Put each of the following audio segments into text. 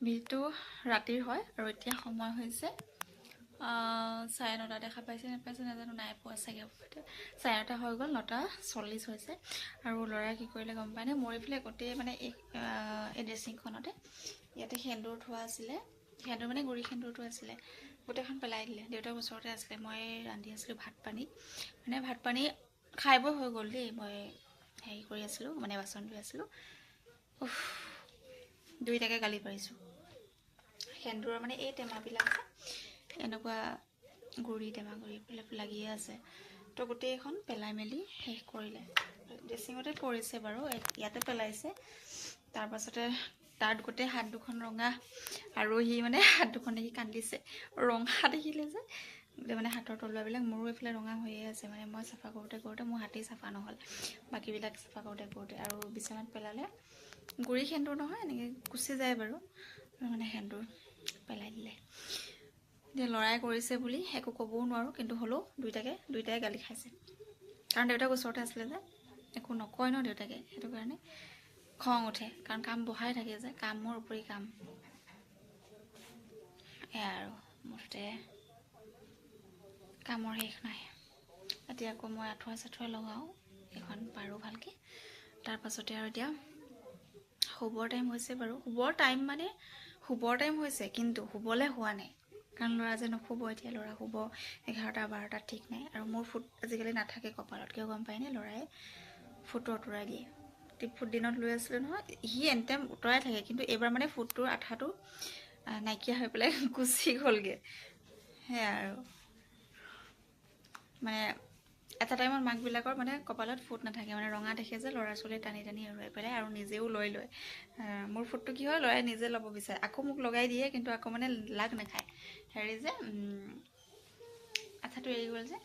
ভিডিঅ'টো ৰাতিৰ হয় আৰু এতিয়া সময় হৈছে 9:30 দেখা পাইছে নাপাইছে নাজানো, নাই পোৱা চাগে। 9:30 হৈ গ'ল, 9:40 হৈছে। আৰু ল'ৰাই কি কৰিলে গম পায়নে, মোৰ এইফালে গোটেই মানে এই ড্ৰেছিংখনতে ইয়াতে সেন্দুৰ থোৱা আছিলে, সেন্দুৰ মানে গুড়ি সেন্দুৰটো আছিলে, গোটেইখন পেলাই দিলে। দেউতাৰ ওচৰতে আছিলে, মই ৰান্ধি আছিলোঁ ভাত পানী, মানে ভাত পানী খাই বৈ হৈ গ'ল দেই, মই হেৰি কৰি আছিলোঁ, মানে বাচন ধুই আছিলোঁ। দুইটাকে গালি পাৰিছোঁ। সেন্দুৰৰ মানে এই টেমাবিলাক এনেকুৱা গুড়ি টেমা গুড়ি লাগিয়ে আছে, তো গোটেইখন পেলাই মেলি শেষ কৰিলে। ড্ৰেছিঙতে পৰিছে বাৰু, ইয়াতে পেলাইছে। তাৰপাছতে তাত গোটেই হাত দুখন ৰঙা, আৰু সি মানে হাত দুখন দেখি কান্দিছে, ৰঙা দেখিলে যে গোটেই মানে হাতৰ তলুৱাবিলাক মোৰো এইফালে ৰঙা হৈয়ে আছে। মানে মই চাফা কৰোঁতে কৰোঁতে মোৰ হাতেই চাফা নহ'ল, বাকীবিলাক চাফা কৰোঁতে কৰোঁতে। আৰু বিচনাত পেলালে গুড়ি সেন্দুৰ নহয়, এনেকৈ গুচি যায় বাৰু, মানে সেন্দুৰ পেলাই দিলে। এতিয়া ল'ৰাই কৰিছে বুলি একো ক'বও নোৱাৰোঁ, কিন্তু হ'লেও দুইটাই গালি খাইছে, কাৰণ দেউতাক ওচৰতে আছিলে যে, একো নকয় ন দেউতাকে, সেইটো কাৰণে খং উঠে, কাৰণ কাম বঢ়াই থাকে যে, কামৰ উপৰি কাম। এয়া আৰু মুঠতে কামৰ শেষ নাই। এতিয়া আকৌ মই আঁঠুৱা চাঠুৱা লগাওঁ, এখন পাৰোঁ ভালকৈ। তাৰপাছতে আৰু এতিয়া শুবৰ টাইম হৈছে বাৰু, শুবৰ টাইম হৈছে, কিন্তু শুবলৈ হোৱা নাই, কাৰণ ল'ৰা যে নুশুব এতিয়া। ল'ৰা শুব 11-12টাত, ঠিক নাই। আৰু মোৰ ফুট আজিকালি নাথাকে কপালত, কিয় গম পায়নে, ল'ৰাই ফুটটো আঁতৰাই দিয়ে। ফুট দিনত লৈ আছিলোঁ নহয়, সি এনিটাইম উতৰাই থাকে, কিন্তু এইবাৰ মানে ফুটটোৰ আঠাটো নাইকিয়া হৈ পেলাই গুচি গ'লগৈ। সেয়া আৰু মানে এটা টাইমত মাকবিলাকৰ মানে কপালত ফুট নাথাকে, মানে ৰঙা দেখে যে, ল'ৰা ছোৱালীয়ে টানি টানি এৰুৱাই পেলাই, আৰু নিজেও লৈ লয়। মোৰ ফুটটো কি হয়, ল'ৰাই নিজে ল'ব বিচাৰে, আকৌ মোক লগাই দিয়ে, কিন্তু আকৌ মানে লাগ নাখায়, হেৰি যে আঠাটো এৰি গ'ল যে।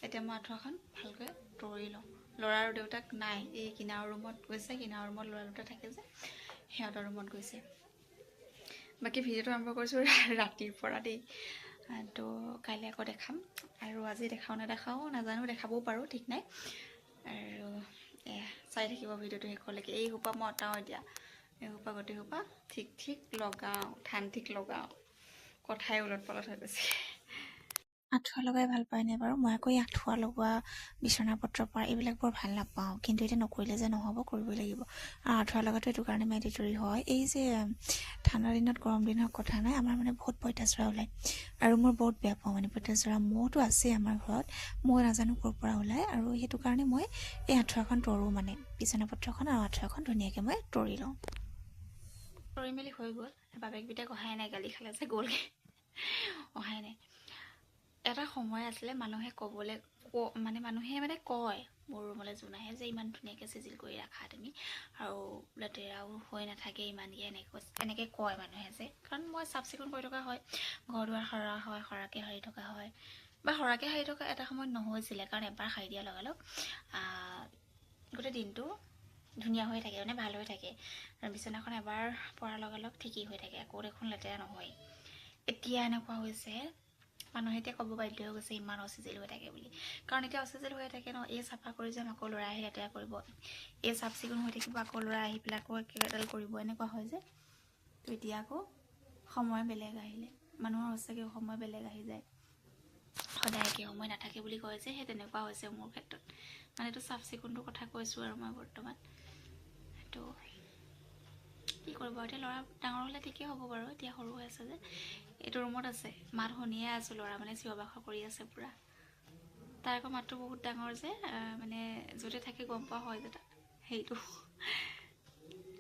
এতিয়া মই আঁঠুৱাখন ভালকৈ তৰি লওঁ। ল'ৰা আৰু দেউতাক নাই, এই কিনাৰ ৰুমত গৈছে, কিনাৰ ৰুমত ল'ৰা দুটা থাকে যে, সিহঁতৰ ৰুমত গৈছে। বাকী ভিডিঅ'টো আৰম্ভ কৰিছোঁ ৰাতিৰ পৰা দেই, তো কাইলৈ আকৌ দেখাম। আৰু আজি দেখাওঁ নেদেখাওঁ নাজানো, দেখাবও পাৰোঁ, ঠিক নাই। আৰু চাই থাকিব ভিডিঅ'টো শেষলৈকে। এই সোপা মই অঁতাওঁ এতিয়া, এই সোপা গোটেই সোপা ঠিক লগাওঁ, ঠিক লগাওঁ, কথাই ওলট পালট হৈ গৈছে। আঁঠুৱা লগাই ভাল পায়নে বাৰু? মই আকৌ এই আঁঠুৱা লগোৱা, বিচনা পত্ৰ পৰা এইবিলাক বৰ ভাল নাপাওঁ, কিন্তু এতিয়া নকৰিলে যে নহ'ব, কৰিবই লাগিব। আৰু আঁঠুৱা লগাটো এইটো কাৰণে মেণ্ডেটৰী হয়, এই যে ঠাণ্ডা দিনত গৰম দিন হওক কথা নাই, আমাৰ মানে বহুত পঁইতাচোৰা ওলায়, আৰু মই বহুত বেয়া পাওঁ মানে পঁইতাচোৰা। মহটো আছেই আমাৰ ঘৰত, মই নাজানো ক'ৰ পৰা ওলায়, আৰু সেইটো কাৰণে মই এই আঁঠুৱাখন তৰোঁ, মানে বিচনা পত্ৰখন আৰু আঁঠুৱাখন ধুনীয়াকৈ মই তৰি লওঁ। তৰি মেলি হৈ গ'ল, বাপেকবিটাক অহাই নাই, গালি খালে যে গ'লগৈ, অহাই নাই। এটা সময় আছিলে মানুহে মানুহে কয়, মোৰ ৰুমলৈ যোন আহে যে, ইমান ধুনীয়াকৈ চিজিল কৰি ৰাখা তুমি, আৰু লেতেৰাও হৈ নাথাকে ইমানকৈ, এনেকৈ কয় মানুহে যে, কাৰণ মই চাফ চিকুণ কৰি থকা হয়, ঘৰ দুৱাৰ সৰা হয়, সৰাকৈ সাৰি থকা হয়, বা সৰাকৈ সাৰি থকা এটা সময়ত নহৈছিলে, কাৰণ এবাৰ সাৰি দিয়াৰ লগালগ গোটেই দিনটো ধুনীয়া হৈ থাকে, মানে ভাল হৈ থাকে, আৰু বিচনাখন এবাৰ পৰাৰ লগালগ ঠিকেই হৈ থাকে, আকৌ দেখোন লেতেৰা নহয়। এতিয়া এনেকুৱা হৈছে, মানুহে এতিয়া ক'ব বাধ্য হৈ গৈছে ইমান অচিজিল হৈ থাকে বুলি, কাৰণ এতিয়া অচিজিল হৈ থাকে ন, এই চাফা কৰি যাম, আকৌ ল'ৰাই আহি লেতেৰা কৰিব, এই চাফ চিকুণ হৈ থাকিব, আকৌ ল'ৰাই আহি পেলাই আকৌ একেডাল কৰিব, এনেকুৱা হয় যে। তো এতিয়া আকৌ সময় বেলেগ আহিলে, মানুহৰ সঁচাকৈ সময় বেলেগ আহি যায়, সদায় একে সময় নাথাকে বুলি কয় যে, সেই তেনেকুৱা হৈছে মোৰ ক্ষেত্ৰত। মানে এইটো চাফ চিকুণটোৰ কথা কৈছোঁ আৰু মই বৰ্তমান। সেইটো কি কৰিব, এতিয়া ল'ৰা ডাঙৰ হ'লে ঠিকেই হ'ব বাৰু, এতিয়া সৰু হৈ আছে যে। এইটো ৰুমত আছে, মাত শুনিয়ে আছোঁ, ল'ৰা মানে চিঞৰ বাখৰ কৰি আছে পূৰা। তাৰ আকৌ মাতটো বহুত ডাঙৰ যে, মানে য'তে থাকে গম পোৱা হয় যে তাত, সেইটো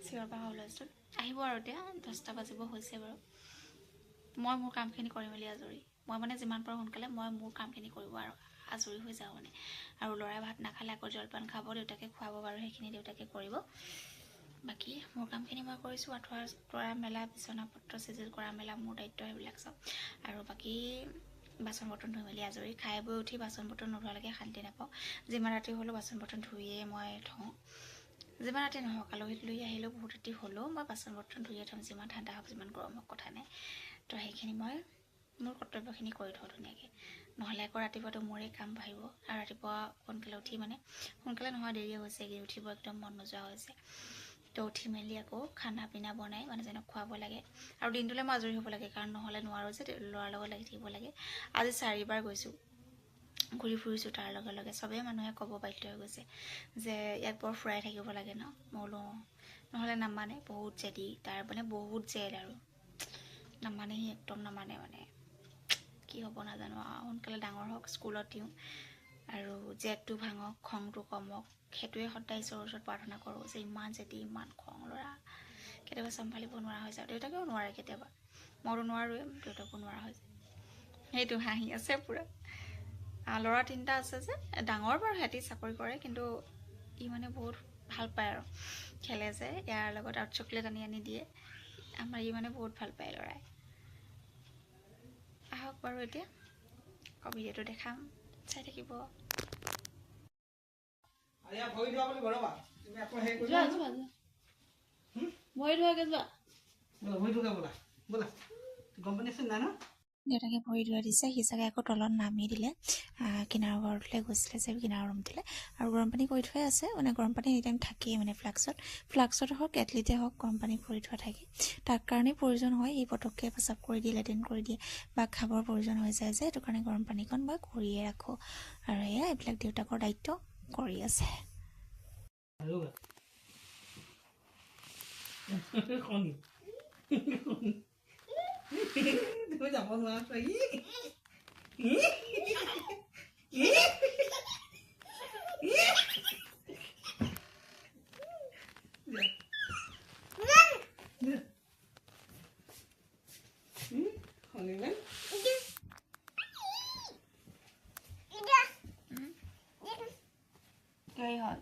চিঞৰ বাখৰ হুলস্থুল। আহিব আৰু এতিয়া 10টা বাজিব হৈছে বাৰু। মই মোৰ কামখিনি কৰি মেলি আজৰি, মই মানে যিমান পাৰোঁ সোনকালে মই মোৰ কামখিনি কৰিব আৰু আজৰি হৈ যাওঁ মানে। আৰু ল'ৰাই ভাত নাখালে আকৌ জলপান খাব, দেউতাকে খুৱাব বাৰু, সেইখিনি দেউতাকে কৰিব। বাকী মোৰ কামখিনি মই কৰিছোঁ, আঁঠুৱা তৰা মেলা, বিচনা পত্ৰ চিজিল কৰা মেলা মোৰ দায়িত্ব, সেইবিলাক চব। আৰু বাকী বাচন বৰ্তন ধুই মেলি আজৰি, খাই বৈ উঠি বাচন বৰ্তন নোধোৱালৈকে শান্তি নাপাওঁ। যিমান ৰাতি হ'লেও বাচন বৰ্তন ধুইয়ে মই থওঁ, যিমান ৰাতি নহওক, আলহী তুলহী আহিলেও বহুত ৰাতি হ'লেও মই বাচন বৰ্তন ধুইয়ে থওঁ, যিমান ঠাণ্ডা হওক যিমান গৰম হওক কথা নাই। তো সেইখিনি মই মোৰ কৰ্তব্যখিনি কৰি থওঁ ধুনীয়াকৈ, নহ'লে আকৌ ৰাতিপুৱাতো মোৰেই কাম বাঢ়িব। আৰু ৰাতিপুৱা সোনকালে উঠি, মানে সোনকালে নহয় দেৰিয়ে হৈছেগৈ, উঠিব একদম মন নোযোৱা হৈছে। তো উঠি মেলি আকৌ খানা পিনা বনাই মানুহজনক খুৱাব লাগে আৰু দিনটোলৈ মই আজৰি হ'ব লাগে কাৰণ নহ'লে নোৱাৰোঁ যে ল'ৰাৰ লগত লাগি থাকিব লাগে আজি 4বাৰ গৈছোঁ ঘূৰি ফুৰিছোঁ তাৰ লগে লগে চবেই মানুহে ক'ব বাধ্য হৈ গৈছে যে ইয়াত বৰ ফুৰাই থাকিব লাগে ন মই বোলো নহ'লে নামানে বহুত জেদি তাৰ মানে বহুত জেদ আৰু নামানে সি একদম নামানে মানে কি হ'ব নাজানো সোনকালে ডাঙৰ হওক স্কুলত দিওঁ আৰু জেদটো ভাঙক খংটো কমক সেইটোৱে সদায় ঈশ্বৰৰ ওচৰত প্ৰাৰ্থনা কৰোঁ যে ইমান জেদি ইমান খং ল'ৰা কেতিয়াবা চম্ভালিব নোৱাৰা হৈ যায় দেউতাকেও নোৱাৰে কেতিয়াবা মইতো নোৱাৰোৱে দেউতাকো নোৱাৰা হৈ যায় সেইটো হাঁহি আছে পূৰা ল'ৰা 3টা আছে যে ডাঙৰ বাৰু সিহঁতি চাকৰি কৰে কিন্তু ই মানে বহুত ভাল পায় আৰু খেলে যে ইয়াৰ লগত আৰু চকলেট আনি দিয়ে আমাৰ ই মানে বহুত ভাল পায় ল'ৰাই আহক বাৰু এতিয়া ভিডিঅ'টো দেখাম চাই থাকিব দেউতাকে ভৰি ধুৱাই দিছে সি চাগে আকৌ তলত নামি দিলে কিনাৰৰ ঘৰটোলৈ গৈছিলে যে কিনাৰৰ ৰুমটোলৈ আৰু গৰম পানী কৰি থোৱাই আছে মানে গৰম পানী এনি টাইম থাকেই মানে ফ্লাক্সত হওক কেটলিতে হওক গৰম পানী কৰি থোৱা থাকে তাৰ কাৰণেই প্ৰয়োজন হয় সি পটককৈ পেচাব কৰি দিয়ে লেট্ৰিন কৰি দিয়ে বা খাবৰ প্ৰয়োজন হৈ যায় যে সেইটো কাৰণে গৰম পানীকণ মই কৰিয়ে ৰাখোঁ আৰু এয়া এইবিলাক দেউতাকৰ দায়িত্ব কৰি আছে তুমি যাব নোৱাৰা কি হ'ল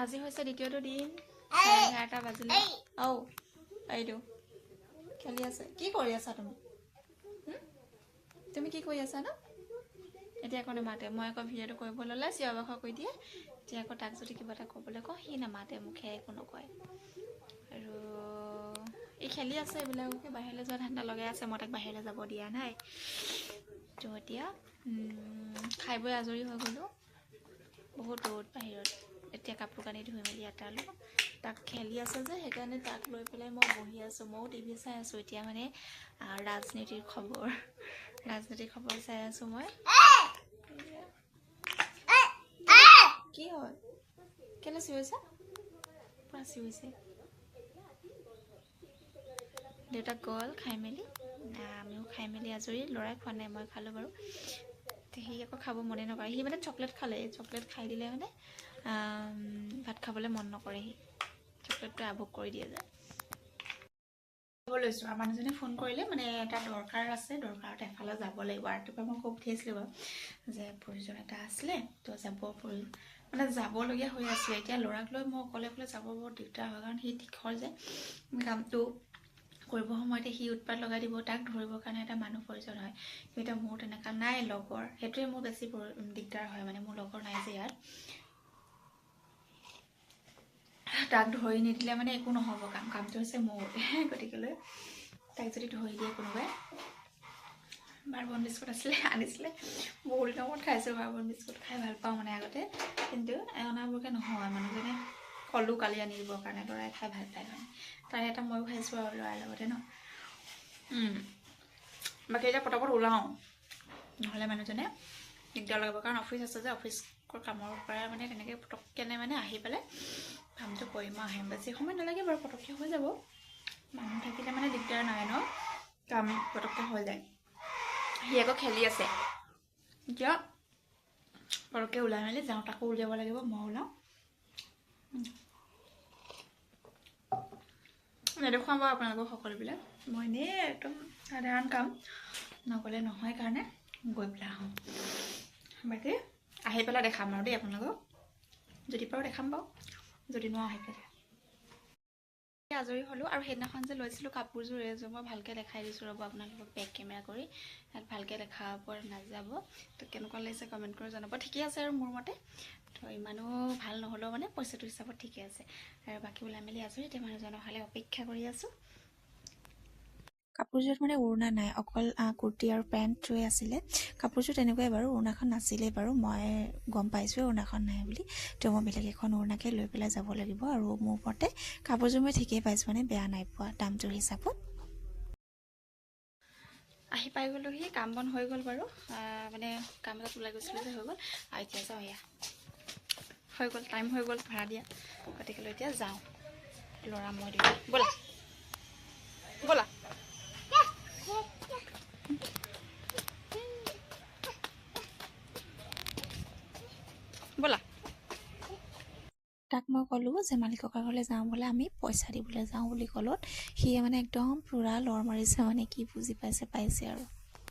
আজি হৈছে দ্বিতীয়টো দিন 11টা বাজিলে এইটো খেলি আছে কি কৰি আছা তুমি কি কৰি আছা ন এতিয়া আকৌ নামাতে মই আকৌ ভিডিঅ'টো কৰিব ল'লে চিঞৰ বাখৰ কৰি দিয়ে এতিয়া আকৌ তাক যদি কিবা এটা ক'বলৈ কওঁ সি নামাতে মুখে একো নকয় আৰু এই খেলি আছে এইবিলাককে বাহিৰলৈ যোৱা ধান্দা লগাই আছে মই তাক বাহিৰলৈ যাব দিয়া নাই তো এতিয়া খাই বৈ আজৰি হৈ গ'লোঁ বহুত ৰ'দ বাহিৰত এতিয়া কাপোৰ কানি ধুই মেলি আটালোঁ তাক খেলি আছে যে সেইকাৰণে তাক লৈ পেলাই মই বহি আছোঁ ময়ো টিভি চাই আছোঁ এতিয়া মানে ৰাজনীতিৰ খবৰ চাই আছোঁ মই কি হ'ল কেলৈ চিঞৰিছা পূৰা চিঞৰিছে দেউতাক গ'ল খাই মেলি আমিও খাই মেলি আজৰি ল'ৰাই খোৱা নাই মই খালোঁ বাৰু সি আকৌ খাব মনে নকৰে সি মানে চকলেট খালে চকলেট খাই দিলে মানে ভাত খাবলৈ মন নকৰে সি চকলেটটো আভোগ কৰি দিয়ে যে লৈছোঁ আৰু মানুহজনে ফোন কৰিলে মানে এটা দৰকাৰ আছে দৰকাৰত এফালে যাব লাগিব ৰাতিপুৱা মই কৈ পঠিয়াইছিলোঁ বাৰু যে প্ৰয়োজন এটা আছিলে তো যাবলগীয়া হৈ আছিলে এতিয়া ল'ৰাক লৈ মই অকলে যাব বৰ দিগদাৰ হয় কাৰণ সি তীখৰ যে কামটো কৰিব সময়তে সি উৎপাত লগাই দিব তাক ধৰিবৰ কাৰণে এটা মানুহ প্ৰয়োজন হয় কিন্তু এতিয়া মোৰ তেনেকুৱা নাই লগৰ সেইটোৱে মোৰ বেছি দিগদাৰ হয় মানে মোৰ লগৰ নাই যে ইয়াত তাক ধৰি নিদিলে মানে একো নহ'ব কামটো হৈছে মোৰ গতিকেলৈ তাক যদি ধৰি দিয়ে কোনোবাই বাৰবন বিস্কুট আনিছিলে বহুত দিনৰ মূৰত খাইছোঁ বাৰবন বিস্কুট খাই ভাল পাওঁ মানে আগতে কিন্তু অনাবোৰকৈ নহয় মানুহজনে ক'লোঁ কালি আনি দিবৰ কাৰণে ল'ৰাই খাই ভাল পায় মানে তাৰে এটা ময়ো খাইছোঁ আৰু ল'ৰাৰ লগতে ন বাকী এতিয়া পটাপট ওলাওঁ নহ'লে মানুহজনে দিগদাৰ লাগিব কাৰণ অফিচ আছে যে অফিচৰ কামৰ পৰা মানে তেনেকৈ পটককৈ মানে আহি পেলাই কামটো কৰিম আৰু আহিম বেছি সময় নালাগে বাৰু পটককৈ হৈ যাব মানুহ থাকিলে মানে দিগদাৰ নাই ন কাম পটককৈ হৈ যায় সি আকৌ খেলি আছে এতিয়া পটককৈ ওলাই মেলি যাওঁ তাকো উলিয়াব লাগিব মই ওলাওঁ নেদেখুৱাম বাৰু আপোনালোকক সকলোবিলাক মই এনেই একদম সাধাৰণ কাম নগ'লে নহয় কাৰণে গৈ পেলাই আহোঁ বাকী আহি পেলাই দেখাম আৰু দেই আপোনালোকক যদি পাৰোঁ দেখাম বাৰু যদি নোৱাৰো আহি পেলাই আজৰি হ'লোঁ আৰু সেইদিনাখন যে লৈছিলোঁ কাপোৰযোৰ এযোৰ মই ভালকৈ দেখাই দিছোঁ ৰ'ব আপোনালোকক বেক কেমেৰা কৰি ইয়াত ভালকৈ দেখাব পৰা নাযাব তো কেনেকুৱা লাগিছে কমেণ্ট কৰি জনাব ঠিকে আছে আৰু মোৰ মতে তো ইমানো ভাল নহ'লেও মানে পইচাটো হিচাপত ঠিকে আছে আৰু বাকী ওলাই মেলি আজৰি এতিয়া মানুহজনৰ খালে অপেক্ষা কৰি আছোঁ কাপোৰযোৰত মানে উৰণা নাই, অকল কুৰ্তি আৰু পেণ্টটোৱে আছিলে। কাপোৰযোৰ তেনেকুৱাই বাৰু, উৰণাখন নাছিলেই বাৰু, মই গম পাইছোঁ উৰণাখন নাই বুলি। তো মই বেলেগ এখন উৰণাকে লৈ পেলাই যাব লাগিব। আৰু মোৰ মতে কাপোৰযোৰ মই ঠিকেই পাইছোঁ, মানে বেয়া নাই পোৱা দামটোৰ হিচাপত। আহি পাই গ'লোহি, কাম বন হৈ গ'ল বাৰু, মানে কাম এটাত ওলাই গৈছিলোঁ যে হৈ গ'ল। আৰু এতিয়া যাওঁ, এয়া হৈ গ'ল, টাইম হৈ গ'ল ভাড়া দিয়া, গতিকে এতিয়া যাওঁ। ল'ৰা মই দিওঁ, ব'লা ব'লা। ব'লা। তাক মই ক'লোঁ যে মালিক ককাৰ ঘৰলৈ যাওঁ বোলে, আমি পইচা দিবলৈ যাওঁ বুলি ক'লত সিয়ে মানে একদম পূৰা লৰ মাৰিছে, মানে কি বুজি পাইছে আৰু।